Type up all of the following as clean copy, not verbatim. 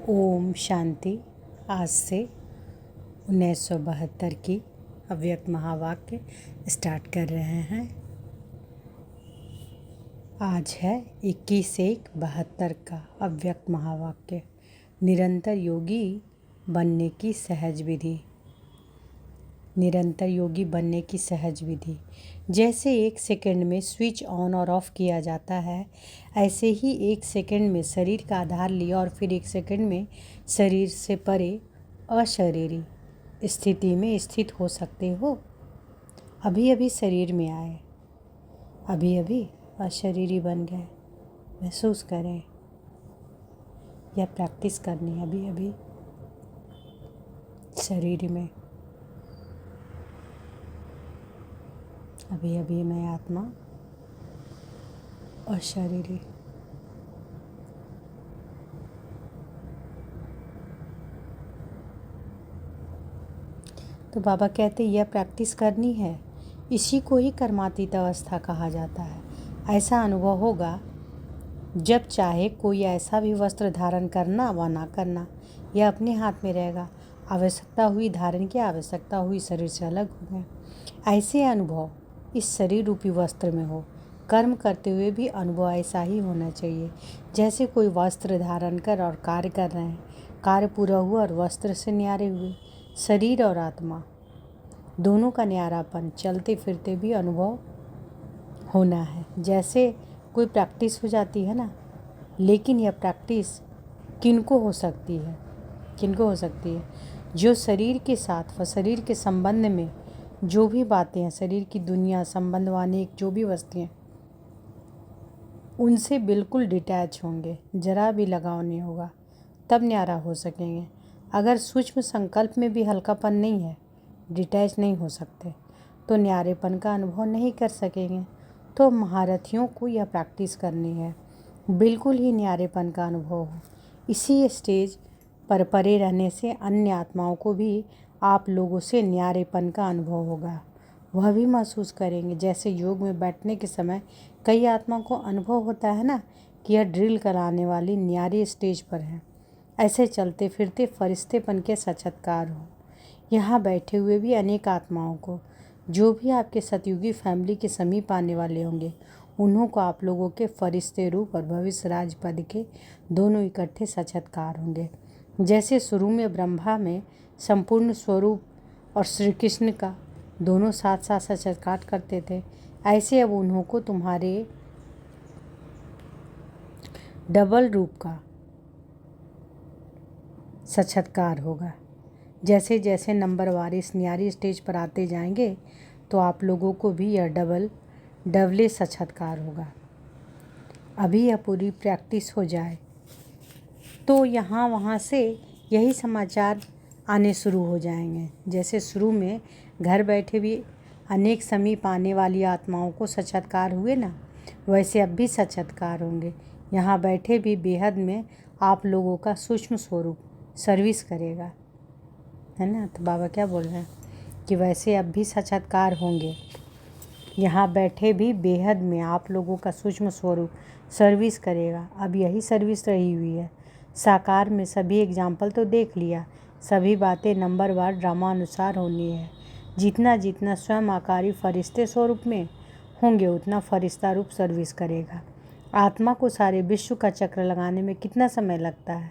ओम शांति। आज से 1972 की अव्यक्त महावाक्य स्टार्ट कर रहे हैं। आज है 21/1/72 का अव्यक्त महावाक्य। निरंतर योगी बनने की सहज विधि। निरंतर योगी बनने की सहज विधि। जैसे 1 सेकंड में स्विच ऑन और ऑफ किया जाता है, ऐसे ही 1 सेकंड में शरीर का आधार लिया और फिर 1 सेकंड में शरीर से परे अशरीरी स्थिति में स्थित हो सकते हो। अभी अभी शरीर में आए, अभी अभी अशरीरी बन गए। महसूस करें, यह प्रैक्टिस करनी अभी अभी शरीर में। अभी अभी मैं आत्मा और शरीरी। तो बाबा कहते यह प्रैक्टिस करनी है। इसी को ही कर्मातीत अवस्था कहा जाता है। ऐसा अनुभव होगा जब चाहे कोई ऐसा भी वस्त्र धारण करना व ना करना, यह अपने हाथ में रहेगा। आवश्यकता हुई धारण की, आवश्यकता हुई शरीर से अलग हो गए। ऐसे अनुभव इस शरीर रूपी वस्त्र में हो। कर्म करते हुए भी अनुभव ऐसा ही होना चाहिए, जैसे कोई वस्त्र धारण कर और कार्य कर रहे हैं। कार्य पूरा हुआ और वस्त्र से न्यारे हुए। शरीर और आत्मा दोनों का न्यारापन चलते फिरते भी अनुभव होना है। जैसे कोई प्रैक्टिस हो जाती है ना, लेकिन यह प्रैक्टिस किनको हो सकती है? किनको हो सकती है? जो शरीर के साथ व शरीर के संबंध में जो भी बातें हैं, शरीर की दुनिया संबंध वाली जो भी वस्तुएं, उनसे बिल्कुल डिटैच होंगे। जरा भी लगाव नहीं होगा, तब न्यारा हो सकेंगे। अगर सूक्ष्म संकल्प में भी हल्कापन नहीं है, डिटैच नहीं हो सकते, तो न्यारेपन का अनुभव नहीं कर सकेंगे। तो महारथियों को यह प्रैक्टिस करनी है, बिल्कुल ही न्यारेपन का अनुभव हो। इसी स्टेज पर परे रहने से अन्य आत्माओं को भी आप लोगों से न्यारेपन का अनुभव होगा। वह भी महसूस करेंगे। जैसे योग में बैठने के समय कई आत्माओं को अनुभव होता है ना कि यह ड्रिल कराने वाली न्यारी स्टेज पर है। ऐसे चलते फिरते फरिश्तेपन के साक्षात्कार हो। यहाँ बैठे हुए भी अनेक आत्माओं को, जो भी आपके सतयुगी फैमिली के समीप आने वाले होंगे, उन्हों को आप लोगों के फरिश्ते रूप और भविष्य राज पद के दोनों इकट्ठे साक्षात्कार होंगे। जैसे शुरू में ब्रह्मा में संपूर्ण स्वरूप और श्री कृष्ण का दोनों साथ साथ साक्षात्कार करते थे, ऐसे अब उन्हों को तुम्हारे डबल रूप का साक्षात्कार होगा। जैसे जैसे नंबरवार इस न्यारी स्टेज पर आते जाएंगे, तो आप लोगों को भी यह डबले साक्षात्कार होगा। अभी यह पूरी प्रैक्टिस हो जाए तो यहाँ वहाँ से यही समाचार आने शुरू हो जाएंगे। जैसे शुरू में घर बैठे भी अनेक समीप आने वाली आत्माओं को साक्षात्कार हुए ना, वैसे अब भी साक्षात्कार होंगे। यहाँ बैठे भी बेहद में आप लोगों का सूक्ष्म स्वरूप सर्विस करेगा, है ना। तो बाबा क्या बोल रहे हैं कि वैसे अब भी साक्षात्कार होंगे। यहाँ बैठे भी बेहद में आप लोगों का सूक्ष्म स्वरूप सर्विस करेगा। अब यही सर्विस रही हुई है। साकार में सभी एग्जाम्पल तो देख लिया, सभी बातें नंबरवार ड्रामा अनुसार होनी है। जितना जितना स्वयं आकारी फरिश्ते स्वरूप में होंगे, उतना फरिश्ता रूप सर्विस करेगा। आत्मा को सारे विश्व का चक्र लगाने में कितना समय लगता है?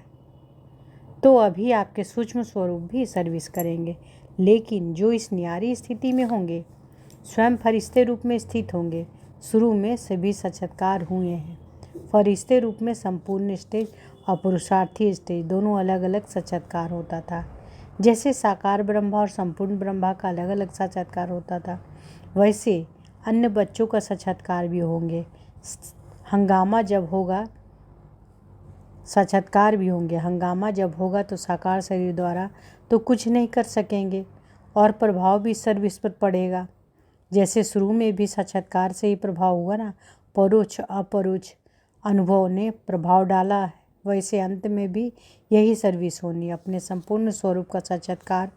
तो अभी आपके सूक्ष्म स्वरूप भी सर्विस करेंगे, लेकिन जो इस न्यारी स्थिति में होंगे, स्वयं फरिश्ते रूप में स्थित होंगे। शुरू में सभी साक्षात्कार हुए हैं। फरिश्ते रूप में संपूर्ण स्टेज और पुरुषार्थी स्टेज दोनों अलग अलग साक्षात्कार होता था। जैसे साकार ब्रह्मा और संपूर्ण ब्रह्मा का अलग अलग साक्षात्कार होता था, वैसे अन्य बच्चों का साक्षात्कार भी होंगे। हंगामा जब होगा, साक्षात्कार भी होंगे। हंगामा जब होगा तो साकार शरीर द्वारा तो कुछ नहीं कर सकेंगे और प्रभाव भी सर्विस पर पड़ेगा। जैसे शुरू में भी साक्षात्कार से ही प्रभाव हुआ ना, परोक्ष अपरोक्ष अनुभव ने प्रभाव डाला है, वैसे अंत में भी यही सर्विस होनी। अपने संपूर्ण स्वरूप का साक्षात्कार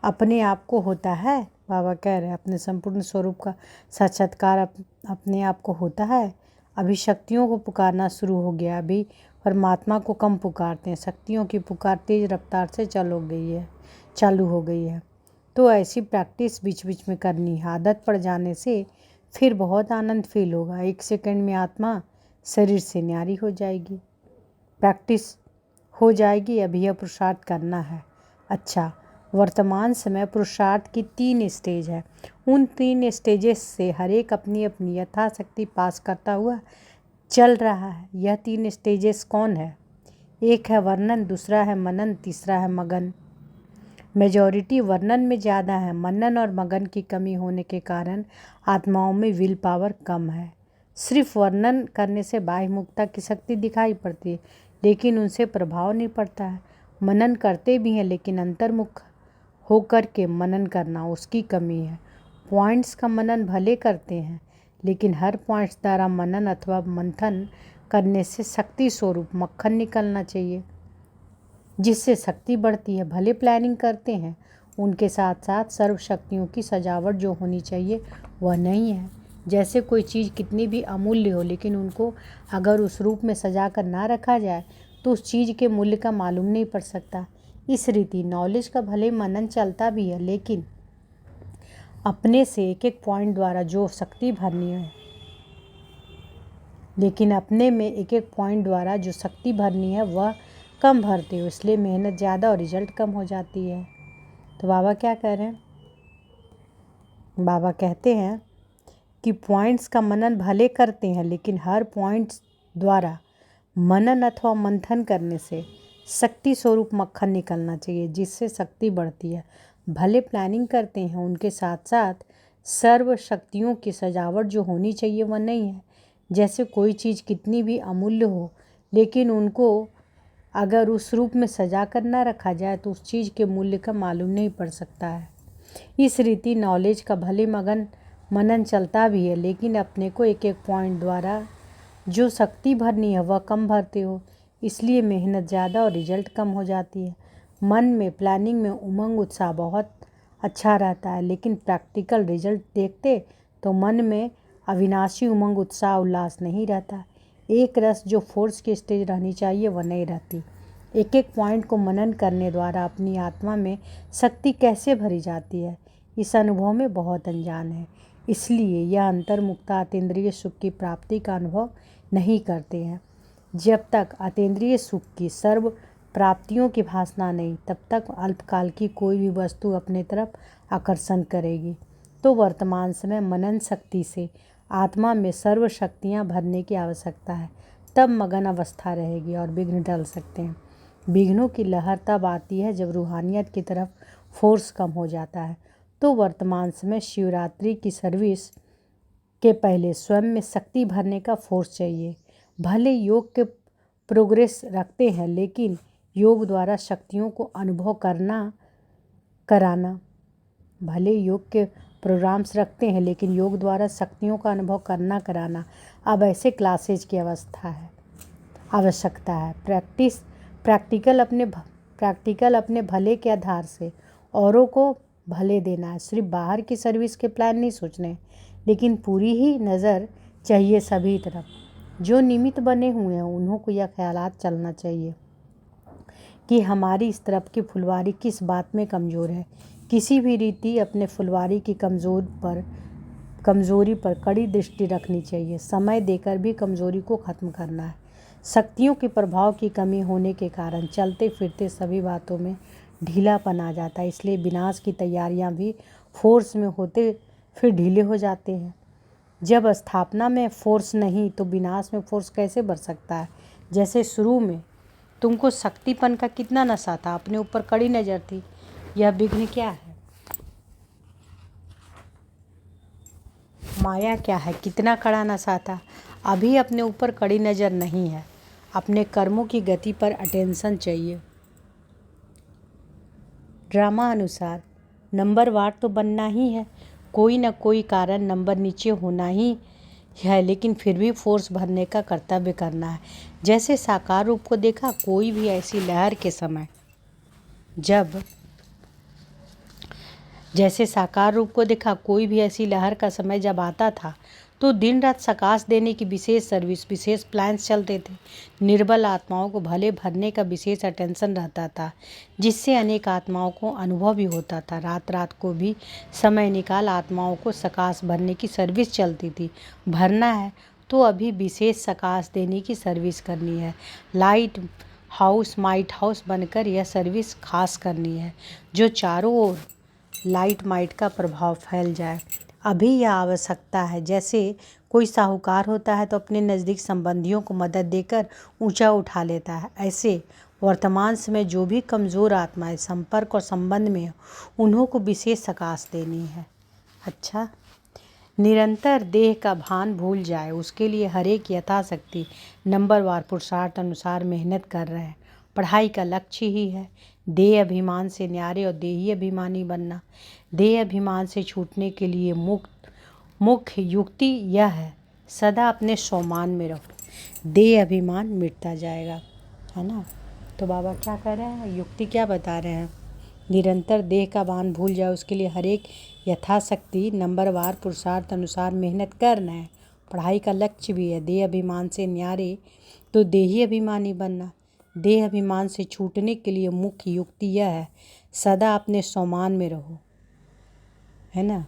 अपने आप को होता है। बाबा कह रहे हैं अपने संपूर्ण स्वरूप का साक्षात्कार अपने आप को होता है। अभी शक्तियों को पुकारना शुरू हो गया। अभी परमात्मा को कम पुकारते हैं। शक्तियों की पुकार तेज रफ्तार से चालू हो गई है। तो ऐसी प्रैक्टिस बीच बीच में करनी है। आदत पड़ जाने से फिर बहुत आनंद फील होगा। 1 सेकंड में आत्मा शरीर से न्यारी हो जाएगी। प्रैक्टिस हो जाएगी। अभी यह पुरुषार्थ करना है। अच्छा, वर्तमान समय पुरुषार्थ की 3 स्टेज है। उन 3 स्टेजेस से हर एक अपनी अपनी यथाशक्ति पास करता हुआ चल रहा है। यह 3 स्टेजेस कौन है? एक है वर्णन, दूसरा है मनन, तीसरा है मगन। मेजॉरिटी वर्णन में ज़्यादा है। मनन और मगन की कमी होने के कारण आत्माओं में विल पावर कम है। सिर्फ वर्णन करने से बाह्य मुक्ता की शक्ति दिखाई पड़ती है, लेकिन उनसे प्रभाव नहीं पड़ता है। मनन करते भी हैं, लेकिन अंतर्मुख होकर के मनन करना उसकी कमी है। पॉइंट्स का मनन भले करते हैं, लेकिन हर पॉइंट्स द्वारा मनन अथवा मंथन करने से शक्ति स्वरूप मक्खन निकलना चाहिए, जिससे शक्ति बढ़ती है। भले प्लानिंग करते हैं, उनके साथ साथ सर्व शक्तियों की सजावट जो होनी चाहिए वह नहीं है। जैसे कोई चीज़ कितनी भी अमूल्य हो, लेकिन उनको अगर उस रूप में सजा कर ना रखा जाए तो उस चीज़ के मूल्य का मालूम नहीं पड़ सकता। इस रीति नॉलेज का भले मनन चलता भी है, लेकिन अपने से एक एक पॉइंट द्वारा जो शक्ति भरनी है, लेकिन अपने में एक एक पॉइंट द्वारा जो शक्ति भरनी है वह कम भरते हो, इसलिए मेहनत ज़्यादा और रिजल्ट कम हो जाती है। तो बाबा क्या कह रहे हैं? बाबा कहते हैं कि पॉइंट्स का मनन भले करते हैं, लेकिन हर पॉइंट्स द्वारा मनन अथवा मंथन करने से शक्ति स्वरूप मक्खन निकलना चाहिए, जिससे शक्ति बढ़ती है। भले प्लानिंग करते हैं, उनके साथ साथ सर्व शक्तियों की सजावट जो होनी चाहिए वह नहीं है। जैसे कोई चीज़ कितनी भी अमूल्य हो, लेकिन उनको अगर उस रूप में सजा कर ना रखा जाए तो उस चीज़ के मूल्य का मालूम नहीं पड़ सकता है। इस रीति नॉलेज का भले मनन चलता भी है, लेकिन अपने को एक एक पॉइंट द्वारा जो शक्ति भरनी है वह कम भरते हो, इसलिए मेहनत ज़्यादा और रिजल्ट कम हो जाती है। मन में प्लानिंग में उमंग उत्साह बहुत अच्छा रहता है, लेकिन प्रैक्टिकल रिजल्ट देखते तो मन में अविनाशी उमंग उत्साह उल्लास नहीं रहता। एक रस जो फोर्स की स्टेज रहनी चाहिए वह नहीं रहती। एक एक पॉइंट को मनन करने द्वारा अपनी आत्मा में शक्ति कैसे भरी जाती है, इस अनुभव में बहुत अनजान है। इसलिए यह अंतर्मुक्ता अतीन्द्रिय सुख की प्राप्ति का अनुभव नहीं करते हैं। जब तक अतीन्द्रिय सुख की सर्व प्राप्तियों की भासना नहीं, तब तक अल्पकाल की कोई भी वस्तु अपने तरफ आकर्षण करेगी। तो वर्तमान समय मनन शक्ति से आत्मा में सर्व शक्तियाँ भरने की आवश्यकता है, तब मगन अवस्था रहेगी और विघ्न टल सकते हैं। विघ्नों की लहर तब आती है जब रूहानियत की तरफ फोर्स कम हो जाता है। तो वर्तमान समय शिवरात्रि की सर्विस के पहले स्वयं में शक्ति भरने का फोर्स चाहिए। भले योग के प्रोग्रेस रखते हैं, लेकिन योग द्वारा शक्तियों को अनुभव कराना भले योग के प्रोग्राम्स रखते हैं, लेकिन योग द्वारा शक्तियों का अनुभव कराना अब ऐसे क्लासेज की आवश्यकता है। प्रैक्टिकल अपने भले के आधार से औरों को भले देना है। सिर्फ बाहर की सर्विस के प्लान नहीं सोचने, लेकिन पूरी ही नज़र चाहिए सभी तरफ। जो निमित्त बने हुए हैं उन्हों को यह ख्यालात चलना चाहिए कि हमारी इस तरफ की फुलवारी किस बात में कमज़ोर है। किसी भी रीति अपने फुलवारी की कमज़ोरी पर कड़ी दृष्टि रखनी चाहिए। समय देकर भी कमज़ोरी को ख़त्म करना है। शक्तियों के प्रभाव की कमी होने के कारण चलते फिरते सभी बातों में ढीलापन आ जाता है, इसलिए विनाश की तैयारियां भी फोर्स में होते फिर ढीले हो जाते हैं। जब स्थापना में फोर्स नहीं तो विनाश में फोर्स कैसे बढ़ सकता है। जैसे शुरू में तुमको शक्तिपन का कितना नशा था, अपने ऊपर कड़ी नज़र थी, यह विघ्न क्या है, माया क्या है, कितना कड़ा नशा था। अभी अपने ऊपर कड़ी नज़र नहीं है, अपने कर्मों की गति पर अटेंशन चाहिए। ड्रामा अनुसार नंबरवार तो बनना ही है, कोई न कोई कारण नंबर नीचे होना ही है, लेकिन फिर भी फोर्स भरने का कर्तव्य करना है। जैसे साकार रूप को देखा, कोई भी ऐसी लहर के समय जब आता था तो दिन रात सकाश देने की विशेष सर्विस, विशेष प्लान्स चलते थे। निर्बल आत्माओं को भले भरने का विशेष अटेंशन रहता था, जिससे अनेक आत्माओं को अनुभव भी होता था। रात रात को भी समय निकाल आत्माओं को सकाश भरने की सर्विस चलती थी। भरना है तो अभी विशेष सकाश देने की सर्विस करनी है। लाइट हाउस माइट हाउस बनकर यह सर्विस खास करनी है, जो चारों ओर लाइट माइट का प्रभाव फैल जाए। अभी यह आवश्यकता है। जैसे कोई साहूकार होता है तो अपने नज़दीक संबंधियों को मदद देकर ऊंचा उठा लेता है, ऐसे वर्तमान समय जो भी कमज़ोर आत्माएं संपर्क और संबंध में हो, उन्हों को विशेष सकाश देनी है। अच्छा, निरंतर देह का भान भूल जाए, उसके लिए हर एक यथाशक्ति नंबरवार पुरुषार्थ अनुसार मेहनत कर रहे हैं। पढ़ाई का लक्ष्य ही है देह अभिमान से न्यारे और देही अभिमानी बनना। देह अभिमान से छूटने के लिए मुख्य युक्ति यह है, सदा अपने स्वमान में रहो, देह अभिमान मिटता जाएगा, है ना। तो बाबा क्या कह रहे हैं, युक्ति क्या बता रहे हैं, निरंतर देह का भान भूल जाए, उसके लिए हर एक यथाशक्ति नंबरवार पुरुषार्थ अनुसार मेहनत करना है। पढ़ाई का लक्ष्य भी है देह अभिमान से न्यारे तो देही अभिमानी बनना। देह अभिमान से छूटने के लिए मुख्य युक्ति यह है, सदा अपने स्वमान में रहो, है ना।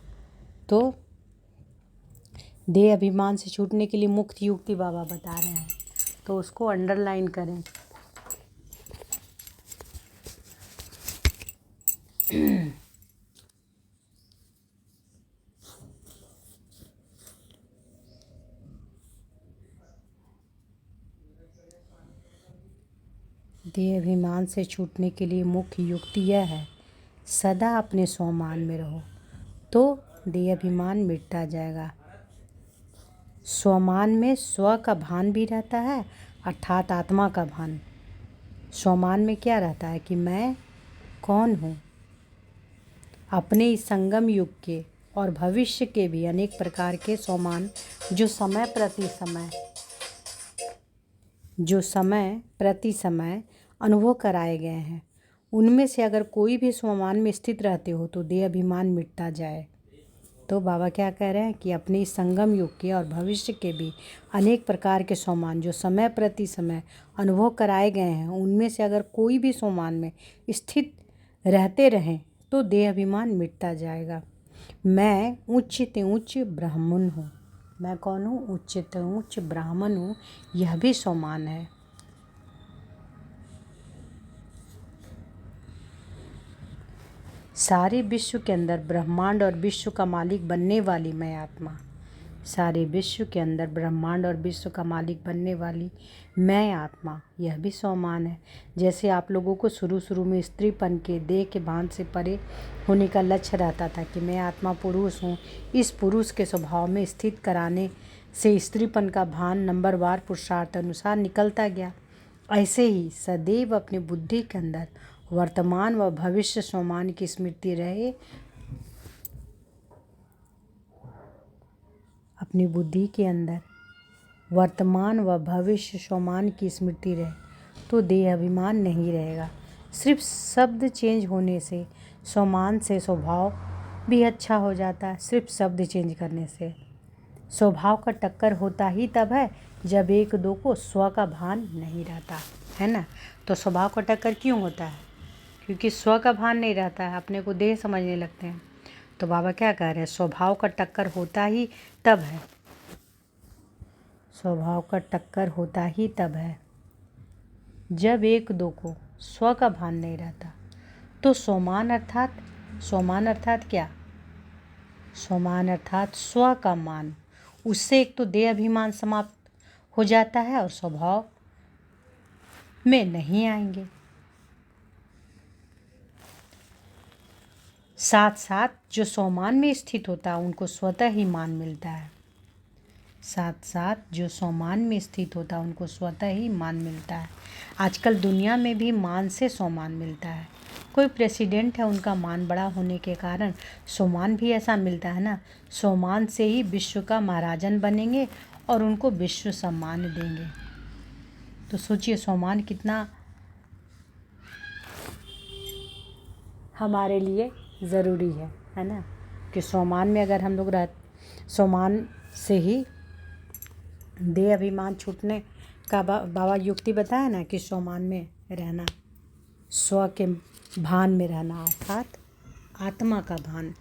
तो देह अभिमान से छूटने के लिए मुख्य युक्ति बाबा बता रहे हैं, तो उसको अंडरलाइन करें। देह अभिमान से छूटने के लिए मुख्य युक्ति यह है, सदा अपने स्वमान में रहो, तो देह अभिमान मिटता जाएगा। स्वमान में स्व का भान भी रहता है, अर्थात आत्मा का भान। स्वमान में क्या रहता है कि मैं कौन हूँ। अपने इस संगम युग के और भविष्य के भी अनेक प्रकार के स्वमान जो समय प्रति समय अनुभव कराए गए हैं, उनमें से अगर कोई भी स्वमान में स्थित रहते हो तो देह अभिमान मिटता जाए। तो बाबा क्या कह रहे हैं कि अपने इस संगम युग के और भविष्य के भी अनेक प्रकार के स्वमान जो समय प्रति समय अनुभव कराए गए हैं, उनमें से अगर कोई भी स्वमान में स्थित रहते रहें तो देह अभिमान मिटता जाएगा। मैं उच्च ते उच्च ब्राह्मण हूँ। मैं कौन हूँ, उच्च ते उच्च ब्राह्मण हूँ, यह भी स्वमान है। सारे विश्व के अंदर ब्रह्मांड और विश्व का मालिक बनने वाली मैं आत्मा, सारे विश्व के अंदर ब्रह्मांड और विश्व का मालिक बनने वाली मैं आत्मा, यह भी स्वमान है। जैसे आप लोगों को शुरू में स्त्रीपन के देह के भान से परे होने का लक्ष्य रहता था कि मैं आत्मा पुरुष हूँ, इस पुरुष के स्वभाव में स्थित कराने से स्त्रीपन का भान नंबरवार पुरुषार्थ अनुसार निकलता गया। ऐसे ही सदैव अपनी बुद्धि के अंदर वर्तमान व भविष्य स्वमान की स्मृति रहे, अपनी बुद्धि के अंदर वर्तमान व भविष्य स्वमान की स्मृति रहे तो देह अभिमान नहीं रहेगा। सिर्फ शब्द चेंज होने से स्वमान से स्वभाव भी अच्छा हो जाता है। सिर्फ शब्द चेंज करने से स्वभाव का टक्कर होता ही तब है जब एक दो को स्व का भान नहीं रहता, है ना। तो स्वभाव का टक्कर क्यों होता है, क्योंकि स्व का भान नहीं रहता है, अपने को देह समझने लगते हैं। तो बाबा क्या कह रहे हैं, स्वभाव का टक्कर होता ही तब है, स्वभाव का टक्कर होता ही तब है जब एक दो को स्व का भान नहीं रहता। तो स्वमान अर्थात क्या, स्वमान अर्थात स्व का मान, उससे एक तो देह अभिमान समाप्त हो जाता है और स्वभाव में नहीं आएंगे। साथ साथ जो स्वमान में स्थित होता है उनको स्वतः ही मान मिलता है। साथ साथ जो स्वमान में स्थित होता है उनको स्वतः ही मान मिलता है। आजकल दुनिया में भी मान से स्वमान मिलता है। कोई प्रेसिडेंट है, उनका मान बड़ा होने के कारण स्वमान भी ऐसा मिलता है ना। स्वमान से ही विश्व का महाराजन बनेंगे और उनको विश्व सम्मान देंगे। तो सोचिए स्वमान कितना हमारे लिए ज़रूरी है ना। कि स्वमान में अगर हम लोग स्वमान से ही देह अभिमान छूटने का बाबा युक्ति बताया ना कि सोमान में रहना, स्व के भान में रहना, अर्थात आत्मा का भान।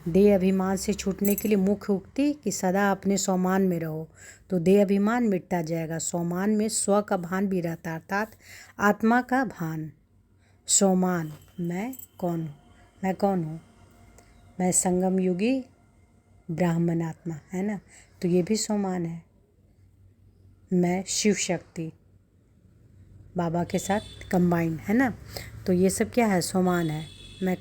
देह अभिमान से छूटने के लिए मुख्य उक्ति कि सदा अपने स्वमान में रहो, तो देह अभिमान मिटता जाएगा। स्वमान में स्व का भान भी रहता, अर्थात आत्मा का भान। स्वमान, मैं कौन हूँ, मैं कौन हूँ, मैं संगम युगी ब्राह्मण आत्मा, है ना, तो ये भी स्वमान है। मैं शिव शक्ति बाबा के साथ कंबाइंड, है ना, तो ये सब क्या है, स्वमान है। मैं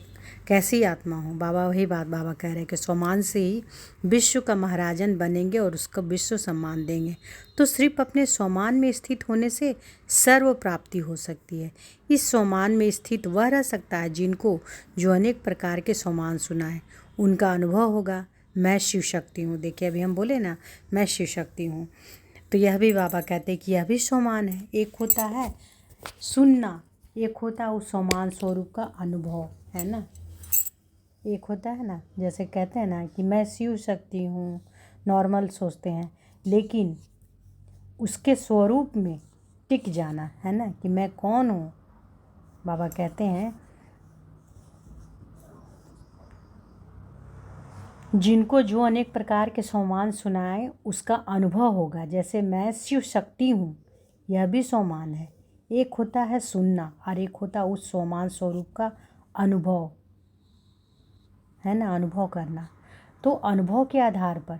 कैसी आत्मा हूँ, बाबा वही बात बाबा कह रहे हैं कि स्वमान से ही विश्व का महाराजन बनेंगे और उसको विश्व सम्मान देंगे। तो सिर्फ अपने स्वमान में स्थित होने से सर्व प्राप्ति हो सकती है। इस स्वमान में स्थित वह रह सकता है जिनको जो अनेक प्रकार के स्वमान सुना है, उनका अनुभव होगा मैं शिव शक्ति हूँ। देखिए अभी हम बोले ना मैं शिव शक्ति हूँ, तो यह भी बाबा कहते हैं कि यह भी स्वमान है। एक होता है सुनना, एक होता है उस स्वमान स्वरूप का अनुभव, है ना। एक होता है ना, जैसे कहते हैं ना कि मैं शिव शक्ति हूँ, नॉर्मल सोचते हैं, लेकिन उसके स्वरूप में टिक जाना, है ना, कि मैं कौन हूँ। बाबा कहते हैं जिनको जो अनेक प्रकार के स्वमान सुनाए उसका अनुभव होगा। जैसे मैं शिव शक्ति हूँ, यह भी स्वमान है। एक होता है सुनना और एक होता उस स्वमान स्वरूप का अनुभव, है ना, अनुभव करना। तो अनुभव के आधार पर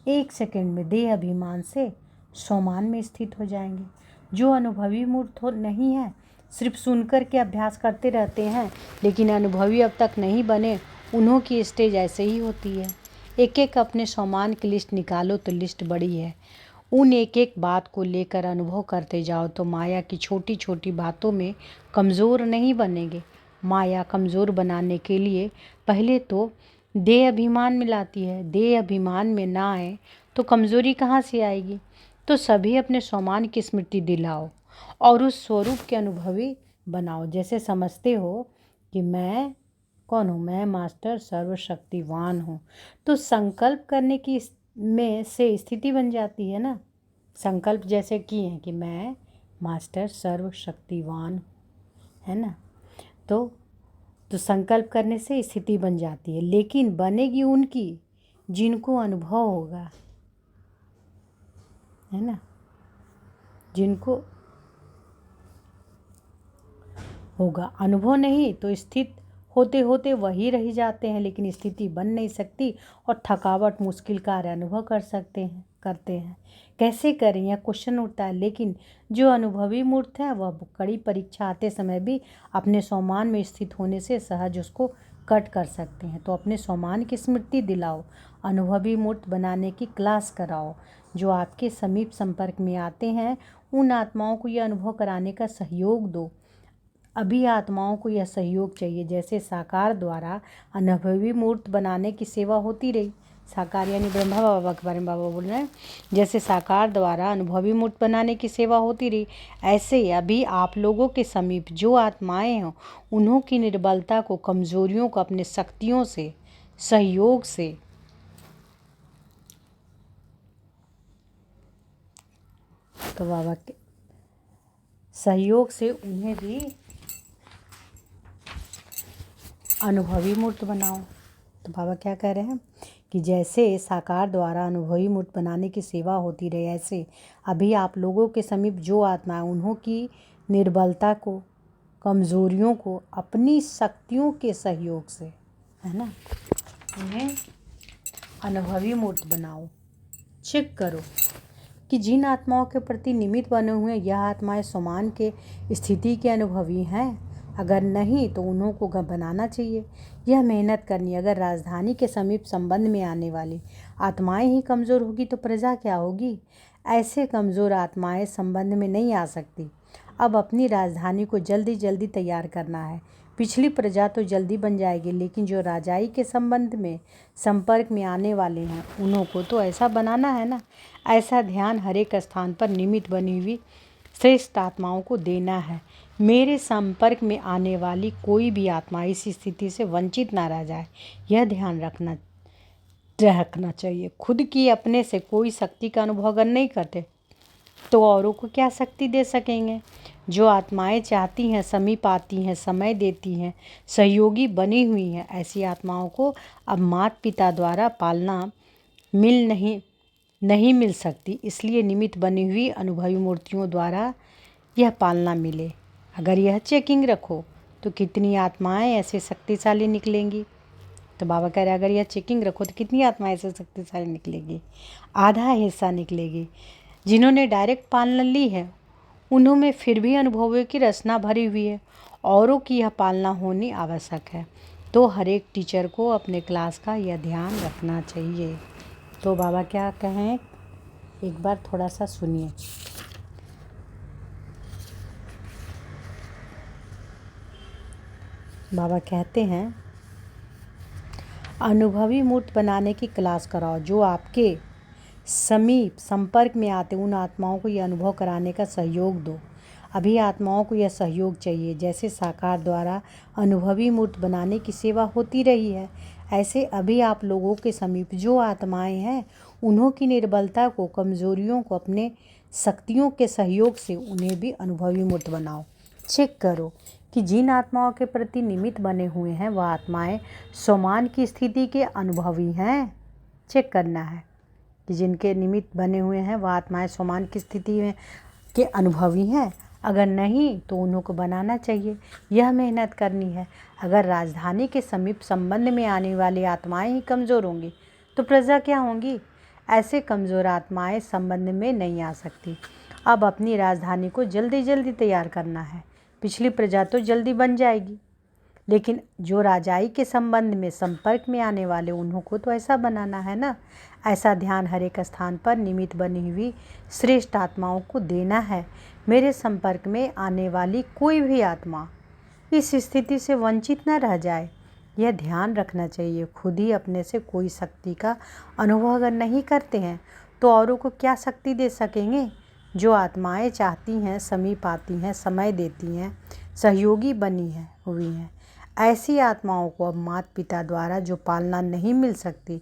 1 सेकंड में देह अभिमान से स्वमान में स्थित हो जाएंगे। जो अनुभवी मूर्त हो नहीं है, सिर्फ सुनकर के अभ्यास करते रहते हैं लेकिन अनुभवी अब तक नहीं बने, उन्हों की स्टेज ऐसे ही होती है। एक एक अपने स्वमान की लिस्ट निकालो तो लिस्ट बड़ी है। उन एक एक बात को लेकर अनुभव करते जाओ तो माया की छोटी छोटी बातों में कमज़ोर नहीं बनेंगे। माया कमज़ोर बनाने के लिए पहले तो देह अभिमान में लाती है। देह अभिमान में ना आए तो कमज़ोरी कहाँ से आएगी। तो सभी अपने स्वमान की स्मृति दिलाओ और उस स्वरूप के अनुभवी बनाओ। जैसे समझते हो कि मैं कौन हूँ, मैं मास्टर सर्वशक्तिवान हूँ, तो संकल्प करने की में से स्थिति बन जाती है ना। संकल्प जैसे किए हैं कि मैं मास्टर सर्वशक्तिवान, है ना, तो संकल्प करने से स्थिति बन जाती है, लेकिन बनेगी उनकी जिनको अनुभव होगा, है ना, जिनको होगा। अनुभव नहीं तो स्थित होते होते वही रह जाते हैं, लेकिन स्थिति बन नहीं सकती और थकावट मुश्किल कार्य अनुभव करते हैं। कैसे करें यह क्वेश्चन उठता है। लेकिन जो अनुभवी मूर्त है वह कड़ी परीक्षा आते समय भी अपने स्वमान में स्थित होने से सहज उसको कट कर सकते हैं। तो अपने स्वमान की स्मृति दिलाओ, अनुभवी मूर्त बनाने की क्लास कराओ। जो आपके समीप संपर्क में आते हैं उन आत्माओं को यह अनुभव कराने का सहयोग दो। अभी आत्माओं को यह सहयोग चाहिए। जैसे साकार द्वारा अनुभवी मूर्त बनाने की सेवा होती रही, साकार यानी ब्रह्मा बाबा के बारे में बाबा बोल रहे हैं, जैसे साकार द्वारा अनुभवी मूर्त बनाने की सेवा होती रही, ऐसे अभी आप लोगों के समीप जो आत्माएं हों उन्हों की निर्बलता को, कमजोरियों को अपने शक्तियों से, सहयोग से तो बाबा के सहयोग से उन्हें भी अनुभवी मूर्त बनाओ। तो बाबा क्या कह रहे हैं कि जैसे साकार द्वारा अनुभवी मूर्त बनाने की सेवा होती रही, ऐसे अभी आप लोगों के समीप जो आत्मा उन्हों की निर्बलता को, कमज़ोरियों को अपनी शक्तियों के सहयोग से, है ना, उन्हें अनुभवी मूर्त बनाओ। चेक करो कि जिन आत्माओं के प्रति निमित्त बने हुए यह आत्माएं समान के स्थिति के अनुभवी हैं। अगर नहीं तो उन्हों को बनाना चाहिए। यह मेहनत करनी। अगर राजधानी के समीप संबंध में आने वाली आत्माएं ही कमज़ोर होगी तो प्रजा क्या होगी। ऐसे कमज़ोर आत्माएं संबंध में नहीं आ सकती। अब अपनी राजधानी को जल्दी जल्दी तैयार करना है। पिछली प्रजा तो जल्दी बन जाएगी, लेकिन जो राजाई के संबंध में संपर्क में आने वाले हैं उन्हों को तो ऐसा बनाना है ना। ऐसा ध्यान हर एक स्थान पर निमित्त बनी हुई श्रेष्ठ आत्माओं को देना है। मेरे संपर्क में आने वाली कोई भी आत्मा इस स्थिति से वंचित ना रह जाए, यह ध्यान रखना। रखना चाहिए। खुद की अपने से कोई शक्ति का अनुभव अगर नहीं करते तो औरों को क्या शक्ति दे सकेंगे। जो आत्माएं चाहती हैं, समीप आती हैं, समय देती हैं, सहयोगी बनी हुई हैं, ऐसी आत्माओं को अब माता पिता द्वारा पालना नहीं मिल सकती। इसलिए निमित्त बनी हुई अनुभवी मूर्तियों द्वारा यह पालना मिले। अगर यह चेकिंग रखो तो कितनी आत्माएं ऐसे शक्तिशाली निकलेंगी। तो बाबा कह रहे अगर यह चेकिंग रखो तो कितनी आत्माएं ऐसे शक्तिशाली निकलेगी। आधा हिस्सा निकलेगी। जिन्होंने डायरेक्ट पालना ली है उन्होंने फिर भी अनुभवों की रचना भरी हुई है। औरों की यह पालना होनी आवश्यक है। तो हर एक टीचर को अपने क्लास का यह ध्यान रखना चाहिए। तो बाबा क्या कहें, एक बार थोड़ा सा सुनिए। बाबा कहते हैं अनुभवी मूर्त बनाने की क्लास कराओ। जो आपके समीप संपर्क में आते उन आत्माओं को यह अनुभव कराने का सहयोग दो। अभी आत्माओं को यह सहयोग चाहिए। जैसे साकार द्वारा अनुभवी मूर्त बनाने की सेवा होती रही है, ऐसे अभी आप लोगों के समीप जो आत्माएं हैं उन्हों की निर्बलता को, कमजोरियों को अपने शक्तियों के सहयोग से उन्हें भी अनुभवी मूर्त बनाओ। चेक करो कि जिन आत्माओं के प्रति निमित्त बने हुए हैं वह आत्माएं समान की स्थिति के अनुभवी हैं। चेक करना है कि जिनके निमित्त बने हुए हैं वह आत्माएं समान की स्थिति में के अनुभवी हैं। अगर नहीं तो उन्हों को बनाना चाहिए। यह मेहनत करनी है। अगर राजधानी के समीप संबंध में आने वाली आत्माएं ही कमज़ोर होंगी तो प्रजा क्या होंगी। ऐसे कमज़ोर आत्माएं संबंध में नहीं आ सकती। अब अपनी राजधानी को जल्दी जल्दी तैयार करना है। पिछली प्रजा तो जल्दी बन जाएगी, लेकिन जो राजाई के संबंध में संपर्क में आने वाले उन्हों को तो ऐसा बनाना है ना। ऐसा ध्यान हर एक स्थान पर निमित्त बनी हुई श्रेष्ठ आत्माओं को देना है। मेरे संपर्क में आने वाली कोई भी आत्मा इस स्थिति से वंचित न रह जाए, यह ध्यान रखना चाहिए। खुद ही अपने से कोई शक्ति का अनुभव अगर नहीं करते हैं तो औरों को क्या शक्ति दे सकेंगे। जो आत्माएं चाहती हैं, समीप आती हैं, समय देती हैं, सहयोगी बनी हुई हैं, ऐसी आत्माओं को अब माता पिता द्वारा जो पालना नहीं मिल सकती,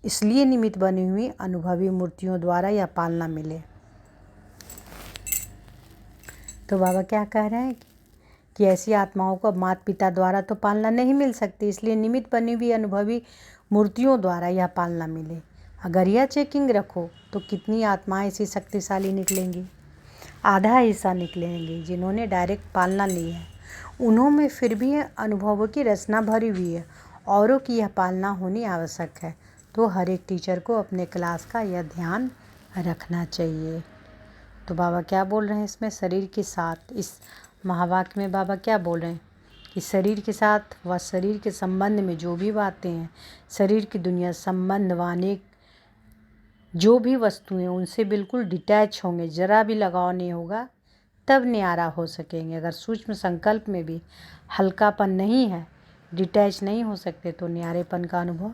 इसलिए निमित्त बनी हुई अनुभवी मूर्तियों द्वारा यह पालना मिले। तो बाबा क्या कह रहे हैं कि ऐसी आत्माओं को अब माता पिता द्वारा तो पालना नहीं मिल सकती, इसलिए निमित्त बनी हुई अनुभवी मूर्तियों द्वारा यह पालना मिले। अगर यह चेकिंग रखो तो कितनी आत्माएं ऐसी शक्तिशाली निकलेंगी। आधा हिस्सा निकलेंगी। जिन्होंने डायरेक्ट पालना ली है उन्हों में फिर भी अनुभवों की रचना भरी हुई है। औरों की यह पालना होनी आवश्यक है। तो हर एक टीचर को अपने क्लास का यह ध्यान रखना चाहिए। तो बाबा क्या बोल रहे हैं इसमें, शरीर के साथ, इस महावाक्य में बाबा क्या बोल रहे हैं कि शरीर के साथ व शरीर के संबंध में जो भी बातें हैं, शरीर की दुनिया संबंध व अनेक जो भी वस्तुएं उनसे बिल्कुल डिटैच होंगे, जरा भी लगाव नहीं होगा, तब न्यारा हो सकेंगे। अगर सूक्ष्म संकल्प में भी हल्कापन नहीं है, डिटैच नहीं हो सकते, तो न्यारेपन का अनुभव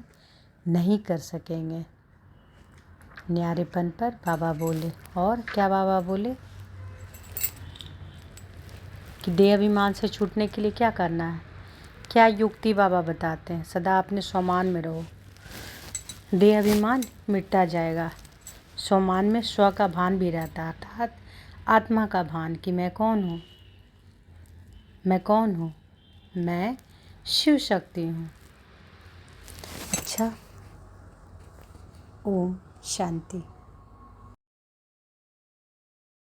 नहीं कर सकेंगे। न्यारेपन पर बाबा बोले, और क्या बाबा बोले कि देह अभिमान से छूटने के लिए क्या करना है, क्या युक्ति बाबा बताते हैं। सदा अपने स्वमान में रहो, देह अभिमान मिटता जाएगा। स्वमान में स्व का भान भी रहता है, अर्थात आत्मा का भान कि मैं कौन हूँ, मैं कौन हूँ, मैं शिव शक्ति हूँ। अच्छा, ओम शांति।